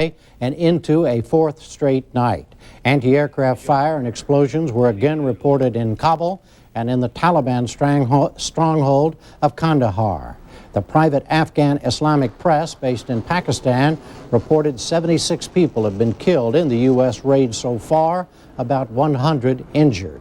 and into a fourth straight night. Anti-aircraft fire and explosions were again reported in Kabul and in the Taliban stronghold of Kandahar. The private Afghan Islamic press, based in Pakistan, reported 76 people have been killed in the U.S. raid so far, about 100 injured.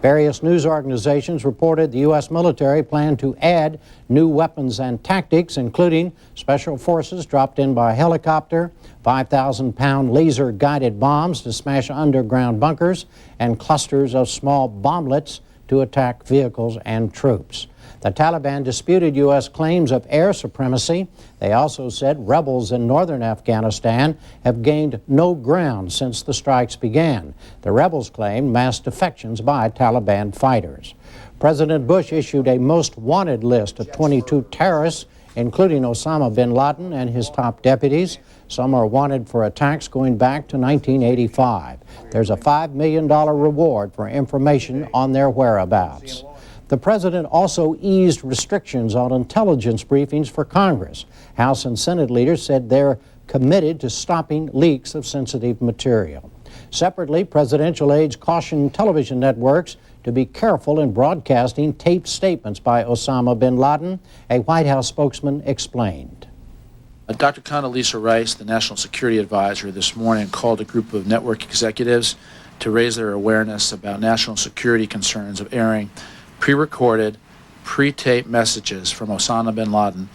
Various news organizations reported the U.S. military planned to add new weapons and tactics, including special forces dropped in by helicopter, 5,000-pound laser-guided bombs to smash underground bunkers, and clusters of small bomblets to attack vehicles and troops. The Taliban disputed U.S. claims of air supremacy. They also said rebels in northern Afghanistan have gained no ground since the strikes began. The rebels claim mass defections by Taliban fighters. President Bush issued a most wanted list of 22 terrorists, including Osama bin Laden and his top deputies. Some are wanted for attacks going back to 1985. There's a $5 million reward for information on their whereabouts. The president also eased restrictions on intelligence briefings for Congress. House and Senate leaders said they're committed to stopping leaks of sensitive material. Separately, presidential aides cautioned television networks to be careful in broadcasting taped statements by Osama bin Laden, a White House spokesman explained. Dr. Condoleezza Rice, the National Security Advisor, this morning called a group of network executives to raise their awareness about national security concerns of airing pre-recorded, pre-taped messages from Osama bin Laden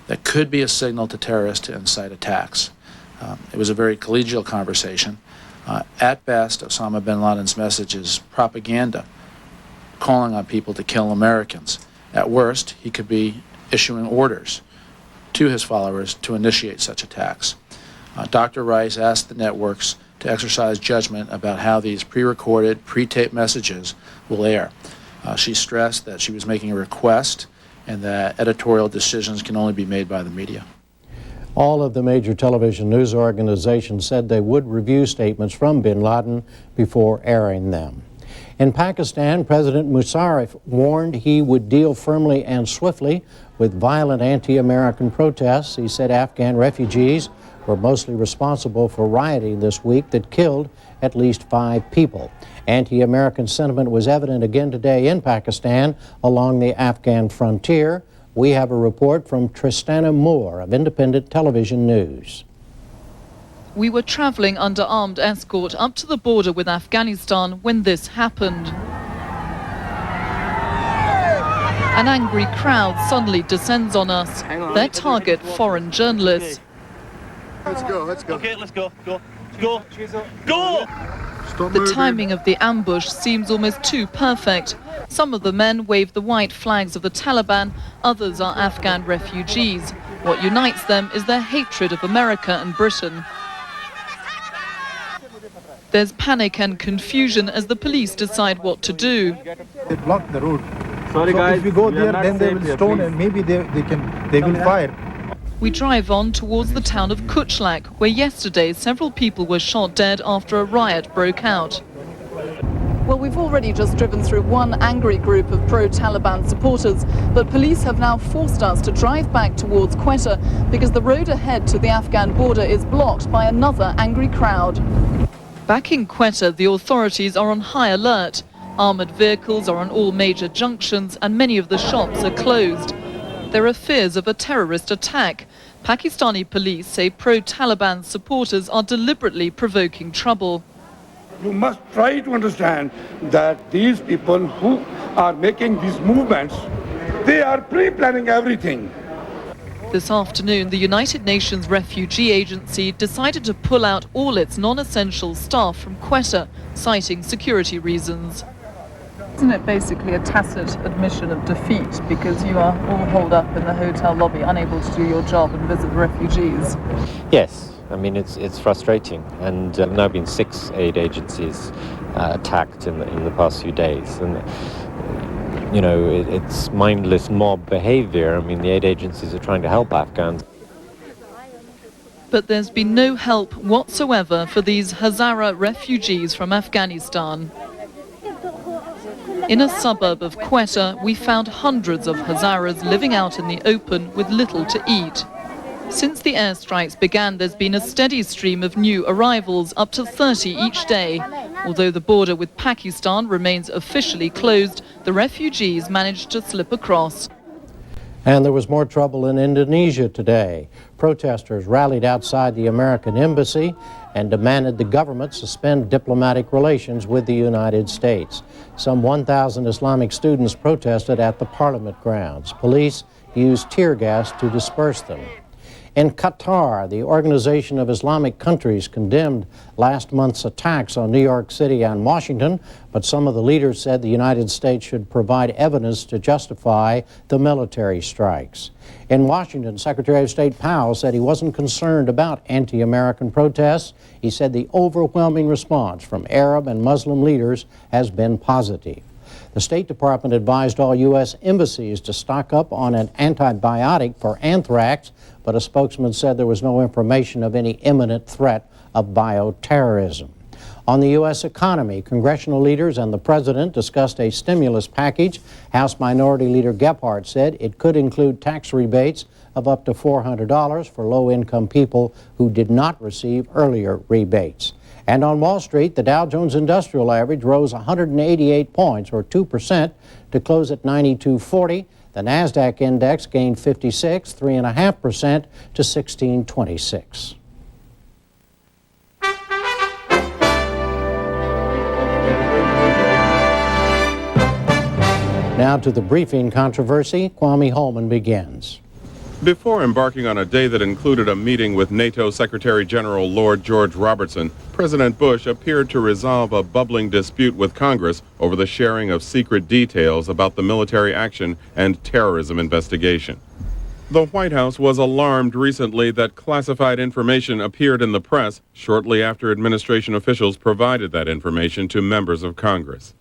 that could be a signal to terrorists to incite attacks. It was a very collegial conversation. At best, Osama bin Laden's message is propaganda, calling on people to kill Americans. At worst, he could be issuing orders to his followers to initiate such attacks. Dr. Rice asked the networks to exercise judgment about how these pre-recorded, pre-taped messages will air. She stressed that she was making a request and that editorial decisions can only be made by the media. All of the major television news organizations said they would review statements from bin Laden before airing them. In Pakistan, President Musharraf warned he would deal firmly and swiftly with violent anti-American protests. He said Afghan refugees were mostly responsible for rioting this week that killed at least 5 people. Anti-American sentiment was evident again today in Pakistan along the Afghan frontier. We have a report from Tristana Moore of Independent Television News. We were traveling under armed escort up to the border with Afghanistan when this happened. An angry crowd suddenly descends on us. Their target, foreign journalists. Let's go, let's go. Okay, let's go, go, go, go! The timing of the ambush seems almost too perfect. Some of the men wave the white flags of the Taliban, others are Afghan refugees. What unites them is their hatred of America and Britain. There's panic and confusion as the police decide what to do. They block the road. Sorry, so guys, if we go there, then they will stone and maybe they will fire. We drive on towards the town of Kuchlak, where yesterday several people were shot dead after a riot broke out. Well, we've already just driven through one angry group of pro-Taliban supporters, but police have now forced us to drive back towards Quetta because the road ahead to the Afghan border is blocked by another angry crowd. Back in Quetta, the authorities are on high alert. Armoured vehicles are on all major junctions and many of the shops are closed. There are fears of a terrorist attack. Pakistani police say pro-Taliban supporters are deliberately provoking trouble. You must try to understand that these people who are making these movements, they are pre-planning everything. This afternoon, the United Nations Refugee Agency decided to pull out all its non-essential staff from Quetta, citing security reasons. Isn't it basically a tacit admission of defeat because you are all holed up in the hotel lobby, unable to do your job and visit the refugees? Yes, I mean it's frustrating, and there have now been 6 aid agencies attacked in the past few days, and you know it's mindless mob behavior. I mean the aid agencies are trying to help Afghans. But there's been no help whatsoever for these Hazara refugees from Afghanistan. In a suburb of Quetta, we found hundreds of Hazaras living out in the open with little to eat. Since the airstrikes began, there's been a steady stream of new arrivals, up to 30 each day. Although the border with Pakistan remains officially closed, the refugees managed to slip across. And there was more trouble in Indonesia today. Protesters rallied outside the American embassy and demanded the government suspend diplomatic relations with the United States. Some 1,000 Islamic students protested at the parliament grounds. Police used tear gas to disperse them. In Qatar, the Organization of Islamic Countries condemned last month's attacks on New York City and Washington, but some of the leaders said the United States should provide evidence to justify the military strikes. In Washington, Secretary of State Powell said he wasn't concerned about anti-American protests. He said the overwhelming response from Arab and Muslim leaders has been positive. The State Department advised all U.S. embassies to stock up on an antibiotic for anthrax, but a spokesman said there was no information of any imminent threat of bioterrorism. On the U.S. economy, congressional leaders and the president discussed a stimulus package. House Minority Leader Gephardt said it could include tax rebates of up to $400 for low-income people who did not receive earlier rebates. And on Wall Street, the Dow Jones Industrial Average rose 188 points, or 2%, to close at 9240. The NASDAQ index gained 56, 3.5%, to 1626. Now to the briefing controversy. Kwame Holman begins. Before embarking on a day that included a meeting with NATO Secretary General Lord George Robertson, President Bush appeared to resolve a bubbling dispute with Congress over the sharing of secret details about the military action and terrorism investigation. The White House was alarmed recently that classified information appeared in the press shortly after administration officials provided that information to members of Congress.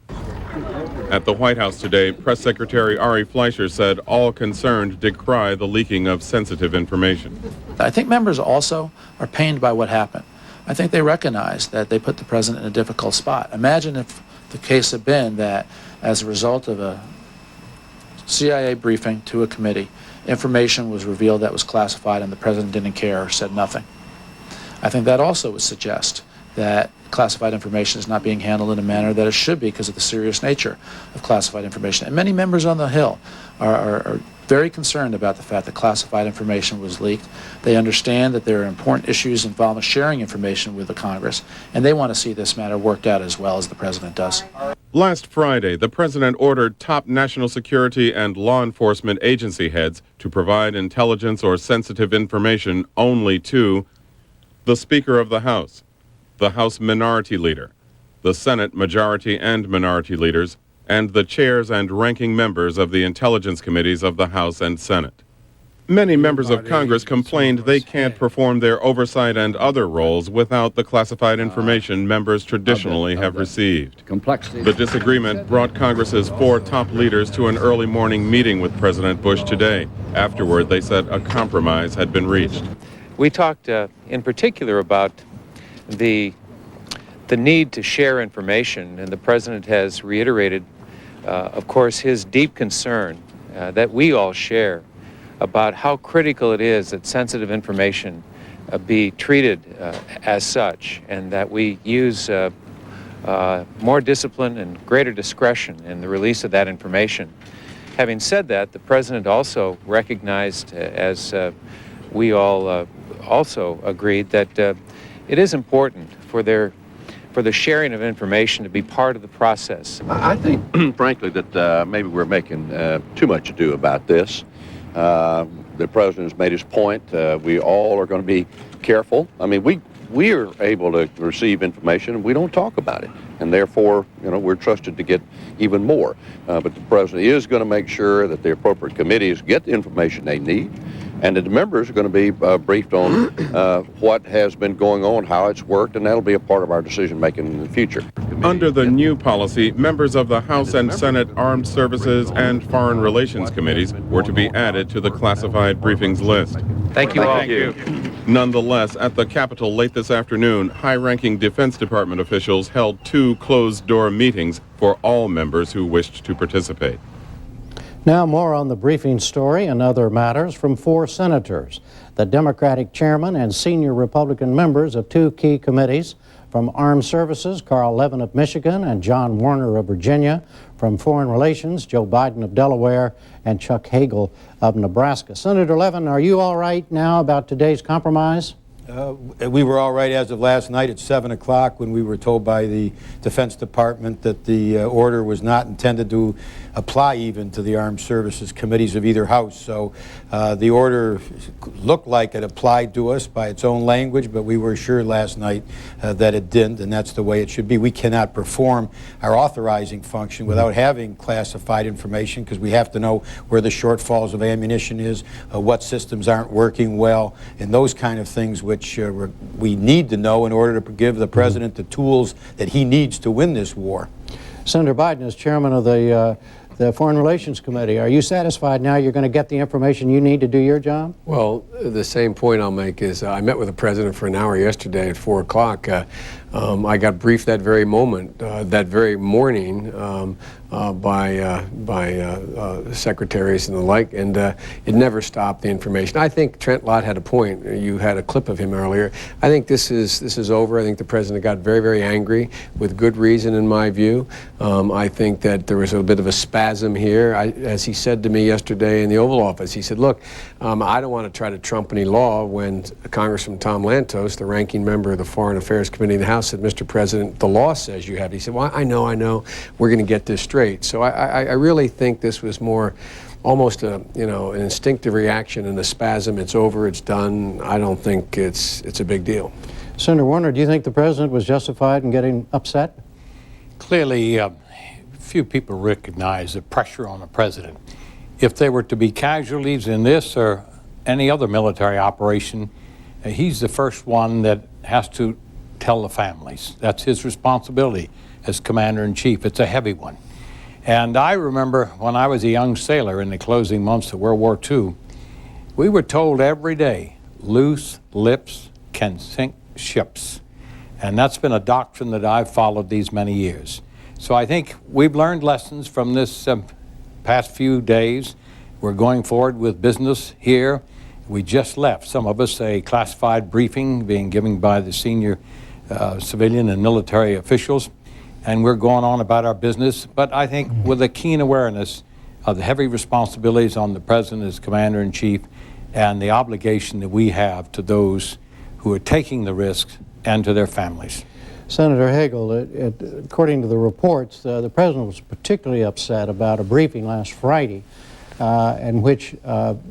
At the White House today, Press Secretary Ari Fleischer said all concerned decry the leaking of sensitive information. I think members also are pained by what happened. I think they recognize that they put the president in a difficult spot. Imagine if the case had been that as a result of a CIA briefing to a committee, information was revealed that was classified and the president didn't care or said nothing. I think that also would suggest that classified information is not being handled in a manner that it should be because of the serious nature of classified information. And many members on the Hill are very concerned about the fact that classified information was leaked. They understand that there are important issues involving sharing information with the Congress, and they want to see this matter worked out as well as the president does. Last Friday, the president ordered top national security and law enforcement agency heads to provide intelligence or sensitive information only to the Speaker of the House, the House Minority Leader, the Senate Majority and Minority Leaders, and the chairs and ranking members of the intelligence committees of the House and Senate. Many members of Congress complained they can't perform their oversight and other roles without the classified information members traditionally have received. The disagreement brought Congress's 4 top leaders to an early morning meeting with President Bush today. Afterward, they said a compromise had been reached. We talked in particular about the need to share information, and the president has reiterated, of course, his deep concern that we all share about how critical it is that sensitive information be treated as such, and that we use more discipline and greater discretion in the release of that information. Having said that, the president also recognized, as we all also agreed, that it is important for the sharing of information to be part of the process. I think, frankly, that maybe we're making too much ado about this. The president has made his point. We all are going to be careful. I mean, we are able to receive information and we don't talk about it. And therefore, we're trusted to get even more. But the president is going to make sure that the appropriate committees get the information they need, and that the members are going to be briefed on what has been going on, how it's worked, and that'll be a part of our decision-making in the future. Under the new policy, members of the House and Senate Armed Services and Foreign Relations Committees were to be added to the classified briefings list. Thank you all. Thank you. Nonetheless, at the Capitol late this afternoon, high-ranking Defense Department officials held 2 closed-door meetings for all members who wished to participate. Now more on the briefing story and other matters from 4 senators. The Democratic chairman and senior Republican members of two key committees, from Armed Services, Carl Levin of Michigan and John Warner of Virginia; from Foreign Relations, Joe Biden of Delaware and Chuck Hagel of Nebraska. Senator Levin, are you all right now about today's compromise? We were all right as of last night at 7 o'clock when we were told by the Defense Department that the order was not intended to apply even to the Armed Services Committees of either House. So the order looked like it applied to us by its own language, but we were assured last night that it didn't, and that's the way it should be. We cannot perform our authorizing function without having classified information, because we have to know where the shortfalls of ammunition is, what systems aren't working well, and those kind of things which we need to know in order to give the president the tools that he needs to win this war. Senator Biden is chairman of the Foreign Relations Committee. Are you satisfied now you're going to get the information you need to do your job? Well, the same point I'll make is I met with the president for an hour yesterday at 4 o'clock. I got briefed that very moment, that very morning, by secretaries and the like, and it never stopped the information. I think Trent Lott had a point. You had a clip of him earlier. I think this is over. I think the president got very, very angry, with good reason in my view. I think that there was a bit of a spasm here. As he said to me yesterday in the Oval Office, he said, look, I don't want to try to trump any law, when Congressman Tom Lantos, the ranking member of the Foreign Affairs Committee in the House, said, Mr. President, the law says you have. He said, well, I know, we're going to get this straight. So I really think this was more almost an instinctive reaction and a spasm. It's over, it's done. I don't think it's a big deal. Senator Warner, do you think the president was justified in getting upset? Clearly, few people recognize the pressure on the president. If there were to be casualties in this or any other military operation, he's the first one that has to tell the families. That's his responsibility as commander-in-chief. It's a heavy one. And I remember when I was a young sailor in the closing months of World War II, we were told every day, loose lips can sink ships. And that's been a doctrine that I've followed these many years. So I think we've learned lessons from this past few days. We're going forward with business here. We just left, some of us, a classified briefing being given by the senior civilian and military officials, and we're going on about our business. But I think with a keen awareness of the heavy responsibilities on the president as commander-in-chief and the obligation that we have to those who are taking the risks and to their families. Senator Hagel, according to the reports, the president was particularly upset about a briefing last Friday in which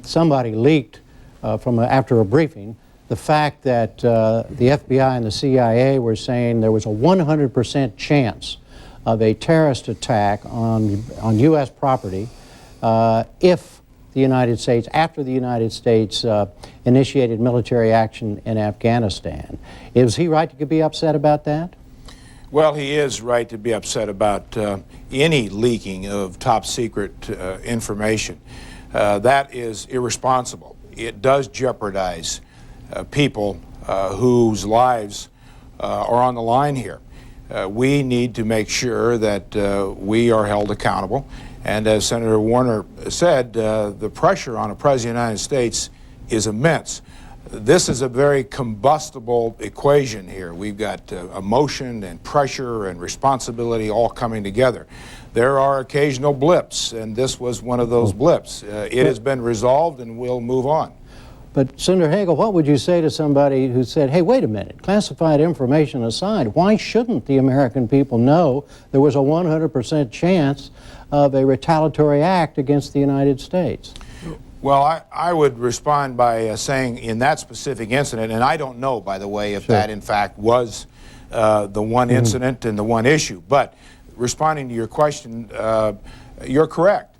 somebody leaked after a briefing the fact that the FBI and the CIA were saying there was a 100% chance of a terrorist attack on U.S. property if the United States, after the United States initiated military action in Afghanistan. Is he right to be upset about that? Well, he is right to be upset about any leaking of top secret information. That is irresponsible. It does jeopardize people whose lives are on the line here. We need to make sure that we are held accountable. And as Senator Warner said, the pressure on a President of the United States is immense. This is a very combustible equation here. We've got emotion and pressure and responsibility all coming together. There are occasional blips, and this was one of those blips. It has been resolved, and we'll move on. But Senator Hagel, what would you say to somebody who said, hey, wait a minute, classified information aside, why shouldn't the American people know there was a 100% chance of a retaliatory act against the United States? Well, I would respond by saying in that specific incident, and I don't know, by the way, if that in fact was the one incident and the one issue, but responding to your question, you're correct.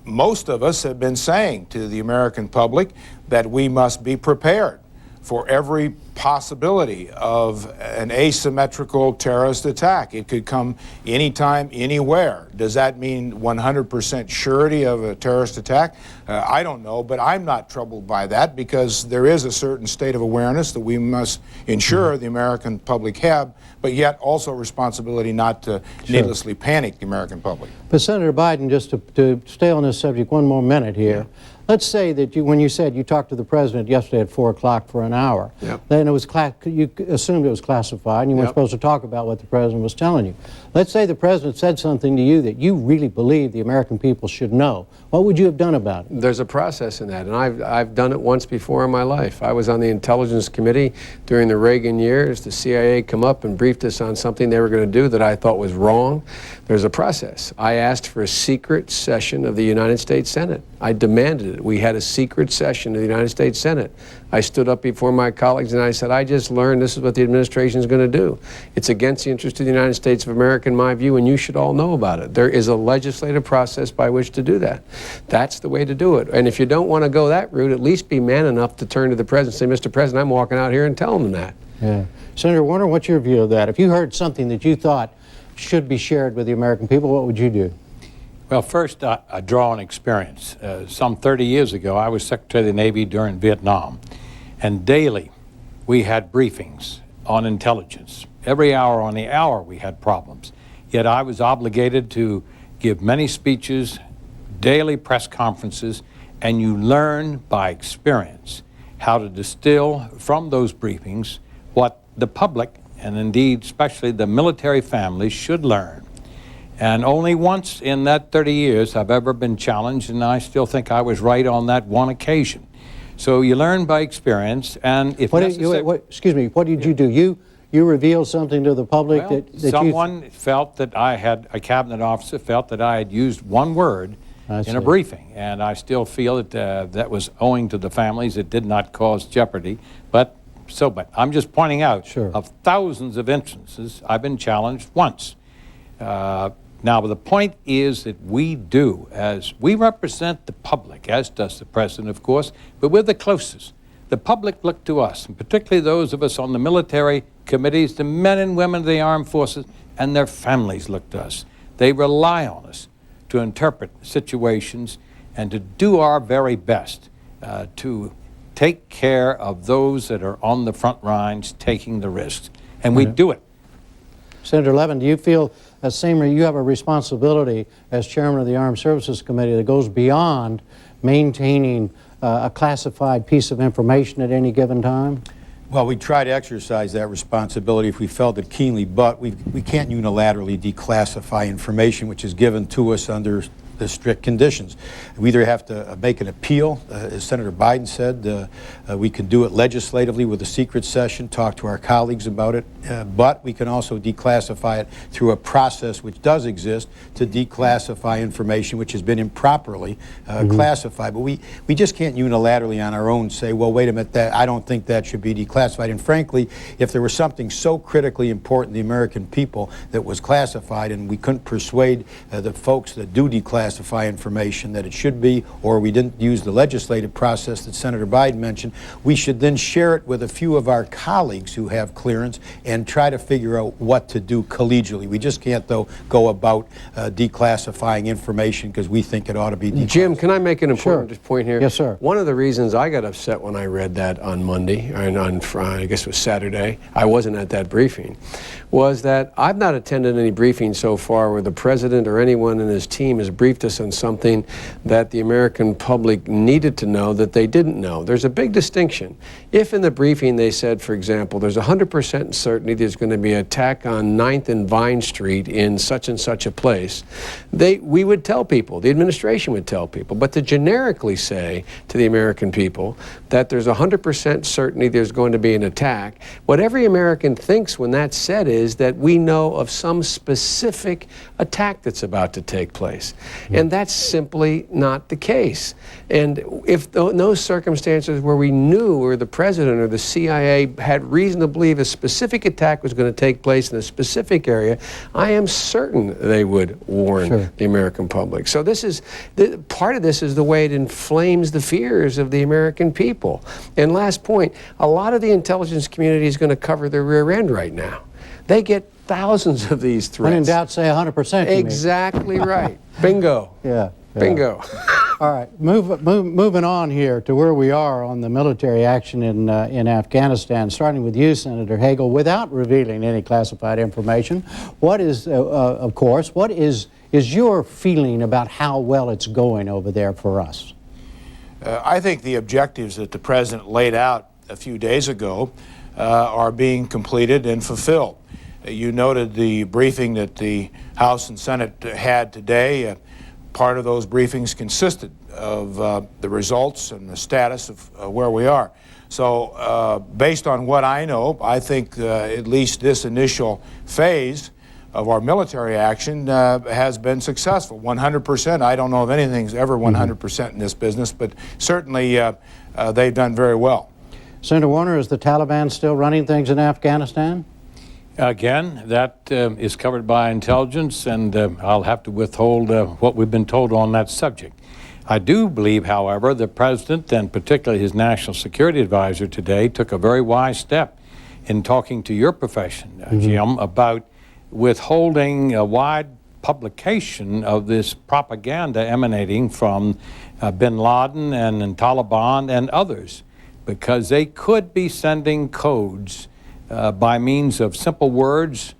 Most of us have been saying to the American public that we must be prepared for every possibility of an asymmetrical terrorist attack. It could come anytime, anywhere. Does that mean 100% surety of a terrorist attack? I don't know, but I'm not troubled by that because there is a certain state of awareness that we must ensure the American public have, but yet also responsibility not to needlessly panic the American public. But Senator Biden, just to stay on this subject one more minute here, let's say that when you said you talked to the president yesterday at 4 o'clock for an hour, then it was you assumed it was classified and you weren't supposed to talk about what the president was telling you. Let's say the president said something to you that you really believe the American people should know. What would you have done about it? There's a process in that, and I've done it once before in my life. I was on the Intelligence Committee during the Reagan years. The CIA come up and briefed us on something they were going to do that I thought was wrong. There's a process. I asked for a secret session of the United States Senate. I demanded it. We had a secret session of the United States Senate. I stood up before my colleagues and I said, I just learned this is what the administration is going to do. It's against the interest of the United States of America, in my view, and you should all know about it. There is a legislative process by which to do that. That's the way to do it. And if you don't want to go that route, at least be man enough to turn to the president and say, Mr. President, I'm walking out here and telling them that. Yeah. Senator Warner, what's your view of that? If you heard something that you thought should be shared with the American people, what would you do? Well, first, I draw on experience. Some 30 years ago, I was Secretary of the Navy during Vietnam, and daily we had briefings on intelligence. Every hour on the hour we had problems. Yet I was obligated to give many speeches, daily press conferences, and you learn by experience how to distill from those briefings what the public, and indeed especially the military families, should learn. And only once in that 30 years I've ever been challenged, and I still think I was right on that one occasion. So you learn by experience, and if necessary... Excuse me, what did you do? You revealed something to the public that someone felt that a cabinet officer felt that I had used one word in a briefing, and I still feel that that was owing to the families. It did not cause jeopardy, but I'm just pointing out, of thousands of instances, I've been challenged once. Now, the point is that we do, as we represent the public, as does the president, of course, but we're the closest. The public look to us, and particularly those of us on the military committees, the men and women of the armed forces, and their families look to us. They rely on us to interpret situations and to do our very best to take care of those that are on the front lines taking the risks. And we do it. Senator Levin, do you feel you have a responsibility as chairman of the Armed Services Committee that goes beyond maintaining a classified piece of information at any given time? Well, we try to exercise that responsibility if we felt it keenly, but we can't unilaterally declassify information which is given to us under the strict conditions. We either have to make an appeal, as Senator Biden said, we can do it legislatively with a secret session, talk to our colleagues about it, but we can also declassify it through a process which does exist to declassify information which has been improperly classified. But we just can't unilaterally on our own say, well, wait a minute, I don't think that should be declassified. And frankly, if there was something so critically important to the American people that was classified and we couldn't persuade the folks that do declassify information that it should be, or we didn't use the legislative process that Senator Biden mentioned, we should then share it with a few of our colleagues who have clearance and try to figure out what to do collegially. We just can't, though, go about declassifying information because we think it ought to be declassified. Jim, can I make an important point here? Yes, sir. One of the reasons I got upset when I read that on Monday, and on Friday, I guess it was Saturday, I wasn't at that briefing, was that I've not attended any briefing so far where the president or anyone in his team has briefed us on something that the American public needed to know that they didn't know. There's a big distinction. If in the briefing they said, for example, there's 100% certainty there's going to be an attack on 9th and Vine Street in such and such a place, we would tell people, the administration would tell people, but to generically say to the American people that there's 100% certainty there's going to be an attack, what every American thinks when that's said is that we know of some specific attack that's about to take place. And that's simply not the case. And if in those circumstances where we knew, or the president or the CIA had reason to believe a specific attack was going to take place in a specific area, I am certain they would warn the American public. So part of this is the way it inflames the fears of the American people. And last point, a lot of the intelligence community is going to cover their rear end right now. They get thousands of these threats. When in doubt, say 100%. Exactly right. Bingo. Yeah. Bingo. All right, moving on here to where we are on the military action in Afghanistan, starting with you, Senator Hagel, without revealing any classified information. What is, of course, what is your feeling about how well it's going over there for us? I think the objectives that the President laid out a few days ago are being completed and fulfilled. You noted the briefing that the House and Senate had today. Part of those briefings consisted of the results and the status of where we are. So based on what I know, I think at least this initial phase of our military action has been successful. 100%. I don't know if anything's ever 100% in this business, but certainly they've done very well. Senator Warner, is the Taliban still running things in Afghanistan? Again, that is covered by intelligence, and I'll have to withhold what we've been told on that subject. I do believe, however, the President, and particularly his National Security Advisor today, took a very wise step in talking to your profession, Jim, about withholding a wide publication of this propaganda emanating from bin Laden and Taliban and others, because they could be sending codes by means of simple words.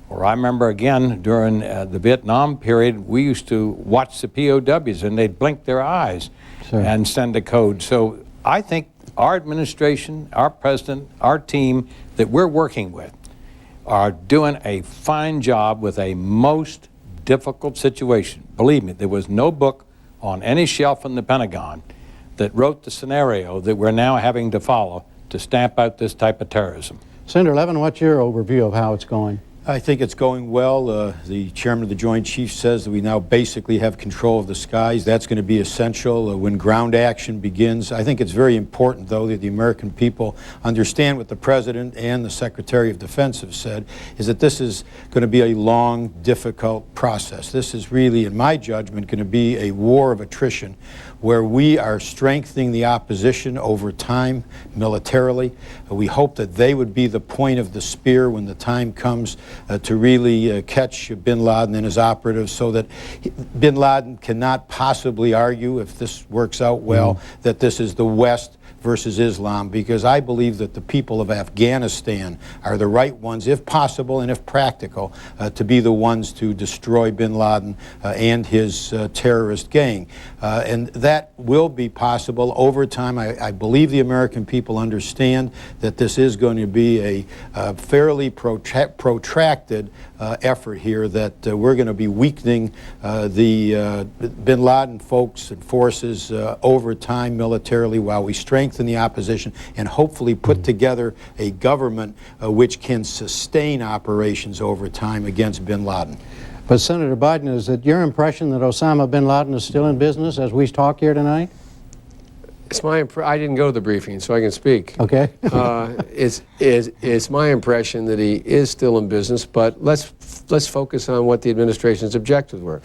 Or I remember, again, during the Vietnam period, we used to watch the POWs and they'd blink their eyes and send a code. So I think our administration, our president, our team that we're working with are doing a fine job with a most difficult situation. Believe me, there was no book on any shelf in the Pentagon that wrote the scenario that we're now having to follow to stamp out this type of terrorism. Senator Levin, what's your overview of how it's going? I think it's going well. The chairman of the Joint Chiefs says that we now basically have control of the skies. That's going to be essential when ground action begins. I think it's very important, though, that the American people understand what the President and the Secretary of Defense have said, is that this is going to be a long, difficult process. This is really, in my judgment, going to be a war of attrition where we are strengthening the opposition over time militarily. We hope that they would be the point of the spear when the time comes to really catch bin Laden and his operatives, so that bin Laden cannot possibly argue, if this works out well, that this is the West versus Islam, because I believe that the people of Afghanistan are the right ones, if possible and if practical, to be the ones to destroy bin Laden and his terrorist gang. And that will be possible over time. I believe the American people understand that this is going to be a fairly protracted effort here, that we're going to be weakening the bin Laden folks and forces over time militarily, while we strengthen the opposition and hopefully put together a government which can sustain operations over time against bin Laden. But Senator Biden, is it your impression that Osama bin Laden is still in business as we talk here tonight? It's my I didn't go to the briefing, so I can speak. Okay. It's my impression that he is still in business, but let's focus on what the administration's objectives were.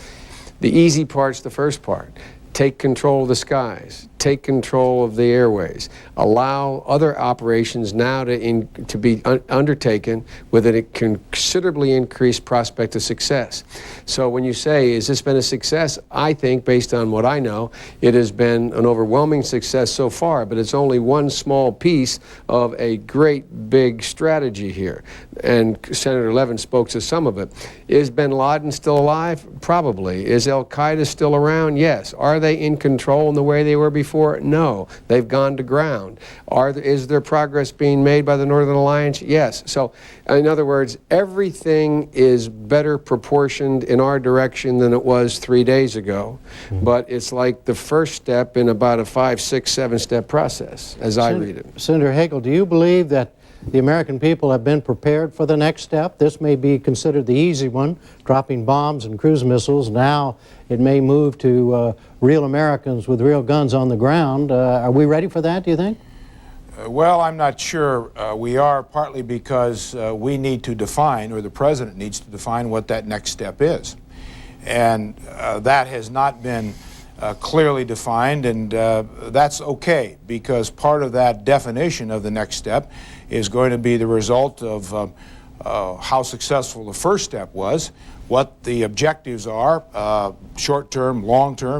The easy part's the first part. Take control of the skies, take control of the airways, allow other operations now to be undertaken with a considerably increased prospect of success. So when you say, has this been a success? I think, based on what I know, it has been an overwhelming success so far, but it's only one small piece of a great big strategy here. And Senator Levin spoke to some of it. Is bin Laden still alive? Probably. Is al-Qaeda still around? Yes. Are they in control in the way they were before? No. They've gone to ground. Is there progress being made by the Northern Alliance? Yes. So, in other words, everything is better proportioned in our direction than it was 3 days ago. But it's like the first step in about a 5, 6, 7-step process, as I read it. Senator Hagel, do you believe that the American people have been prepared for the next step? This may be considered the easy one, dropping bombs and cruise missiles. Now it may move to real Americans with real guns on the ground. Are we ready for that, do you think? Well, I'm not sure we are, partly because we need to define, or the President needs to define, what that next step is. And that has not been clearly defined, and that's okay, because part of that definition of the next step is going to be the result of how successful the first step was, what the objectives are, short-term, long-term.